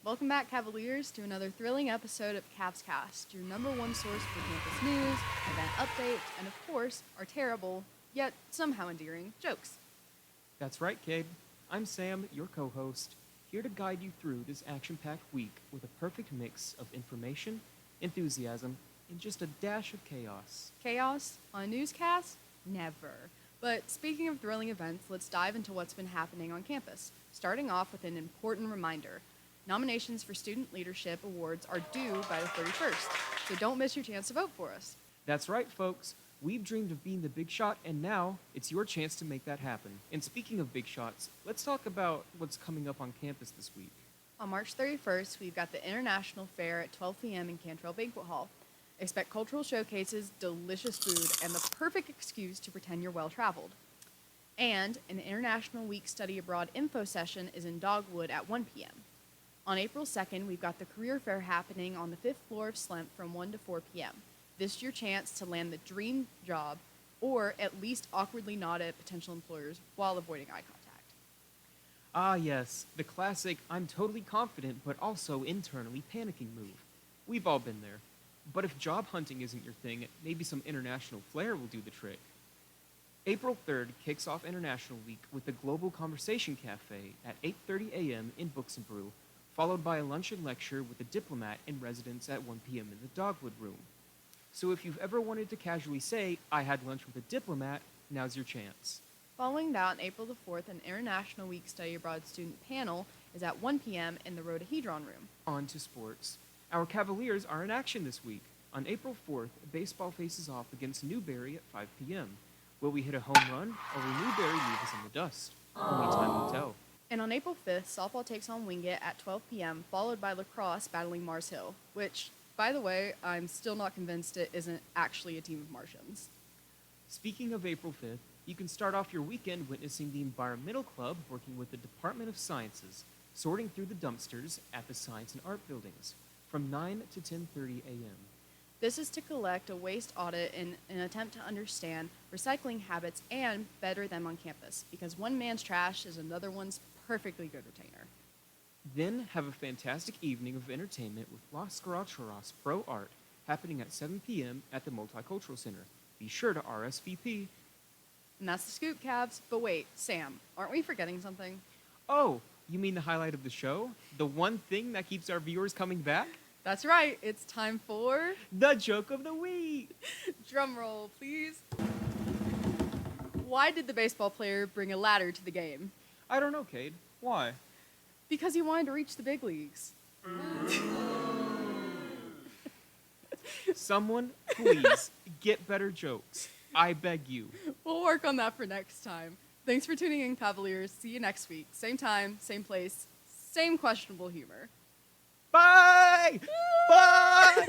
Welcome back, Cavaliers, to another thrilling episode of Cavs Cast, your number one source for campus news, event updates, and of course, our terrible, yet somehow endearing, jokes. That's right, Cade. I'm Sam, your co-host, here to guide you through this action-packed week with a perfect mix of information, enthusiasm, and just a dash of chaos. Chaos on a newscast? Never. But speaking of thrilling events, let's dive into what's been happening on campus, starting off with an important reminder. Nominations for Student Leadership Awards are due by the 31st, so don't miss your chance to vote for us. That's right, folks. We've dreamed of being the big shot, and now it's your chance to make that happen. And speaking of big shots, let's talk about what's coming up on campus this week. On March 31st, we've got the International Fair at 12 p.m. in Cantrell Banquet Hall. Expect cultural showcases, delicious food, and the perfect excuse to pretend you're well-traveled. And an International Week Study Abroad info session is in Dogwood at 1 p.m. On April 2nd, we've got the career fair happening on the 5th floor of SLEMP from 1 to 4 p.m. This is your chance to land the dream job, or at least awkwardly nod at potential employers while avoiding eye contact. Ah yes, the classic I'm totally confident but also internally panicking move. We've all been there. But if job hunting isn't your thing, maybe some international flair will do the trick. April 3rd kicks off International Week with the Global Conversation Cafe at 8:30 a.m. in Books and Brew, followed by a lunch and lecture with a diplomat in residence at 1 p.m. in the Dogwood Room. So if you've ever wanted to casually say, I had lunch with a diplomat, now's your chance. Following that, on April the 4th, an International Week Study Abroad student panel is at 1 p.m. in the Rhododendron Room. On to sports. Our Cavaliers are in action this week. On April 4th, baseball faces off against Newberry at 5 p.m. Will we hit a home run, or will Newberry leave us in the dust? Only time will tell. And on April 5th, softball takes on Wingate at 12 p.m., followed by lacrosse battling Mars Hill, which, by the way, I'm still not convinced it isn't actually a team of Martians. Speaking of April 5th, you can start off your weekend witnessing the Environmental Club working with the Department of Sciences, sorting through the dumpsters at the Science and Art buildings, from 9 to 10:30 a.m. This is to collect a waste audit in an attempt to understand recycling habits and better them on campus, because one man's trash is another one's perfectly good retainer. Then have a fantastic evening of entertainment with Las Garacheras Pro Art happening at 7 p.m. at the Multicultural Center. Be sure to RSVP. And that's the scoop, Cavs. But wait, Sam, aren't we forgetting something? Oh, you mean the highlight of the show? The one thing that keeps our viewers coming back? That's right, it's time for... The Joke of the Week! Drum roll, please. Why did the baseball player bring a ladder to the game? I don't know, Cade. Why? Because he wanted to reach the big leagues. Someone, please, get better jokes. I beg you. We'll work on that for next time. Thanks for tuning in, Cavaliers. See you next week. Same time, same place, same questionable humor. Bye! Bye!